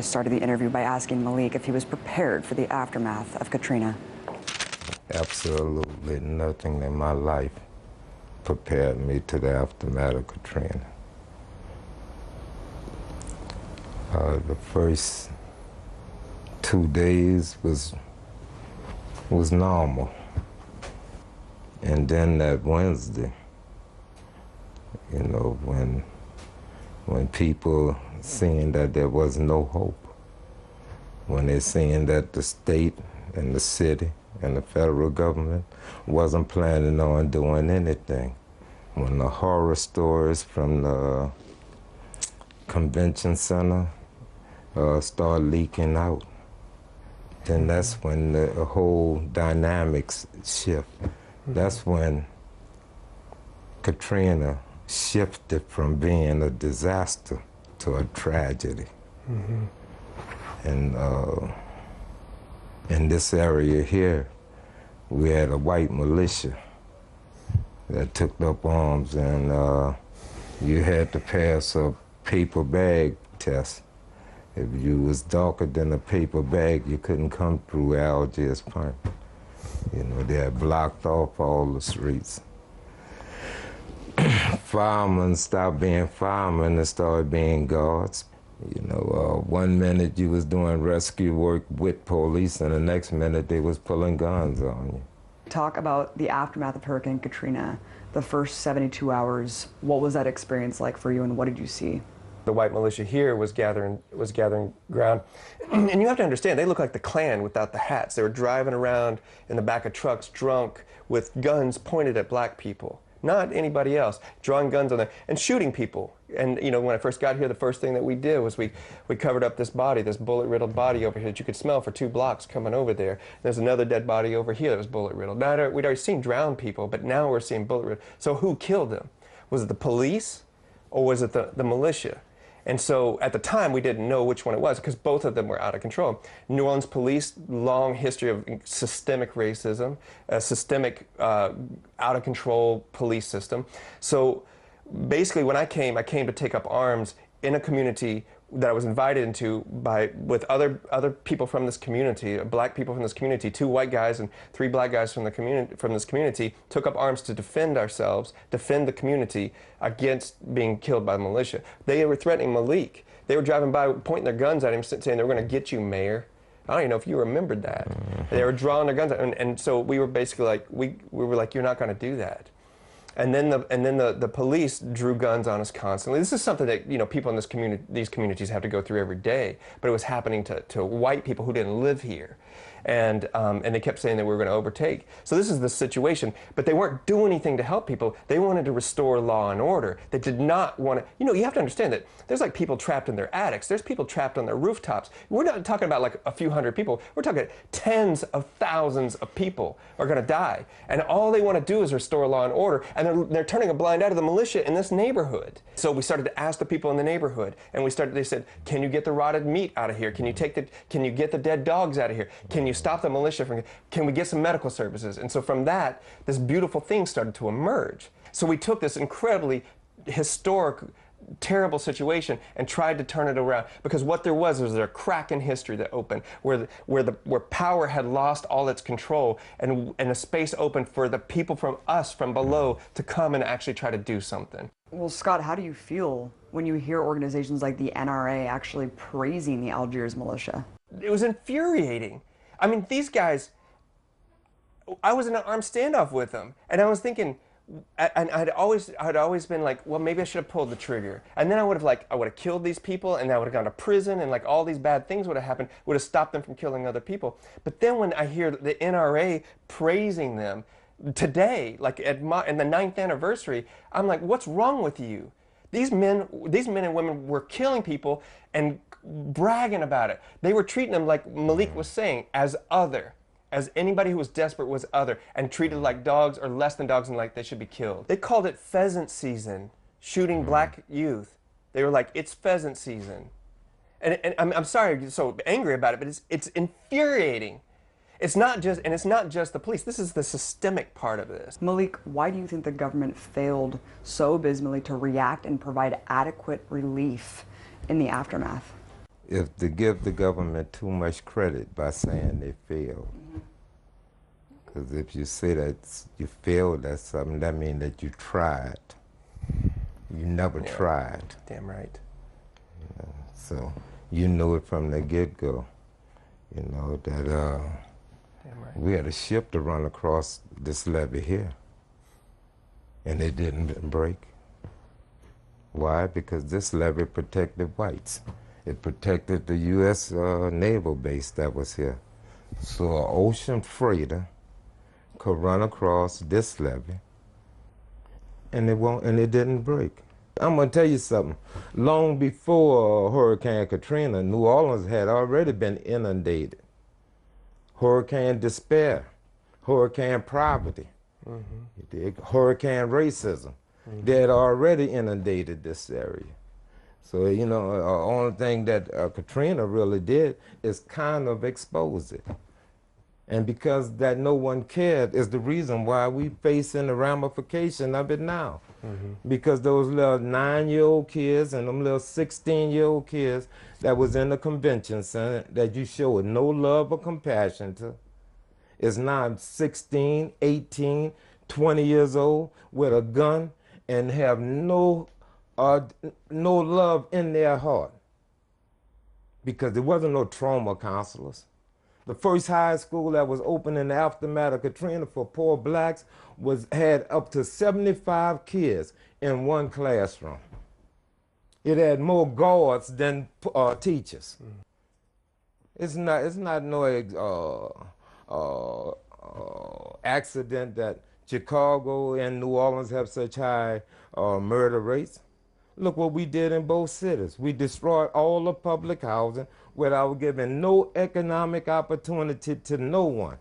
Started the interview by asking Malik if he was prepared for the aftermath of Katrina. Absolutely nothing in my life prepared me to the aftermath of Katrina. The first 2 days was normal. And then that Wednesday, you know, when people seeing that there was no hope, when they're seeing that the state and the city and the federal government wasn't planning on doing anything, when the horror stories from the convention center start leaking out, then that's when the whole dynamics shift. That's when Katrina shifted from being a disaster to a tragedy. And in this area here, we had a white militia that took up arms, and you had to pass a paper bag test. If you was darker than a paper bag, you couldn't come through Algiers Point. You know, they had blocked off all the streets. Firemen stopped being firemen and started being guards. You know, 1 minute you was doing rescue work with police, and the next minute they was pulling guns on you. Talk about the aftermath of Hurricane Katrina, the first 72 hours. What was that experience like for you, and what did you see? The white militia here was gathering ground. And you have to understand, they look like the Klan without the hats. They were driving around in the back of trucks drunk with guns pointed at black people, not anybody else, drawing guns on them and shooting people. And you know, when I first got here, the first thing that we did was we covered up this body, this bullet-riddled body over here that you could smell for 2 blocks coming over there. There's another dead body over here that was bullet-riddled. Now, we'd already seen drowned people, but now we're seeing bullet-riddled. So who killed them? Was it the police or was it the militia? And so at the time, we didn't know which one it was because both of them were out of control. New Orleans police, long history of systemic racism, a systemic out-of-control police system. So basically, when I came to take up arms in a community that I was invited into with other people from this community, black people from this community, 2 white guys and 3 black guys from this community, took up arms to defend ourselves, defend the community against being killed by the militia. They were threatening Malik. They were driving by, pointing their guns at him, saying they were going to get you, Mayor. I don't even know if you remembered that. They were drawing their guns at him, and so we were basically like, we were like, you're not going to do that. And then the police drew guns on us constantly. This is something that, you know, people in these communities have to go through every day. But it was happening to white people who didn't live here, and they kept saying that we were going to overtake. So this is the situation. But they weren't doing anything to help people. They wanted to restore law and order. They did not want to. You know, you have to understand that there's like people trapped in their attics. There's people trapped on their rooftops. We're not talking about like a few hundred people. We're talking tens of thousands of people are going to die, and all they want to do is restore law and order. And they're turning a blind eye to the militia in this neighborhood. So we started to ask the people in the neighborhood, and they said, can you get the rotted meat out of here? Can you get the dead dogs out of here? Can you stop the militia can we get some medical services? And so from that, this beautiful thing started to emerge. So we took this incredibly historic, terrible situation and tried to turn it around, because what there was a crack in history that opened where power had lost all its control, and a space opened for the people from below to come and actually try to do something. Well, Scott, how do you feel when you hear organizations like the NRA actually praising the Algiers militia? It was infuriating. I mean, these guys, I was in an armed standoff with them, and I was thinking, and I'd always been like, well, maybe I should have pulled the trigger. And then I would have killed these people, and I would have gone to prison, and like all these bad things would have happened, would have stopped them from killing other people. But then when I hear the NRA praising them today, like in the 9th anniversary, I'm like, what's wrong with you? These men and women were killing people and bragging about it. They were treating them, like Malik was saying, as other. As anybody who was desperate was other, and treated like dogs or less than dogs, and like they should be killed. They called it pheasant season, shooting black youth. They were like, it's pheasant season. And I'm sorry you're so angry about it, but it's infuriating. It's not just the police. This is the systemic part of this. Malik, why do you think the government failed so abysmally to react and provide adequate relief in the aftermath? if to give the government too much credit by saying they failed. Because if you say that you failed at something, that means that you tried. You never tried. Damn right. So you knew it from the get-go, you know, that Damn right. we had a ship to run across this levee here, and it didn't break. Why? Because this levee protected whites. It protected the U.S. naval base that was here. So an ocean freighter could run across this levee, and it didn't break. I'm gonna tell you something. Long before Hurricane Katrina, New Orleans had already been inundated. Hurricane despair, hurricane poverty, hurricane racism. They had already inundated this area. So, you know, the only thing that Katrina really did is kind of expose it. And because that no one cared is the reason why we facing the ramification of it now. Because those little 9-year-old kids and them little 16-year-old kids that was in the convention center that you showed no love or compassion to is now 16, 18, 20 years old with a gun and have no love in their heart. Because there wasn't no trauma counselors. The first high school that was open in the aftermath of Katrina for poor blacks had up to 75 kids in one classroom. It had more guards than teachers. It's not no accident that Chicago and New Orleans have such high murder rates. Look what we did in both cities. We destroyed all the public housing without giving no economic opportunity to no one.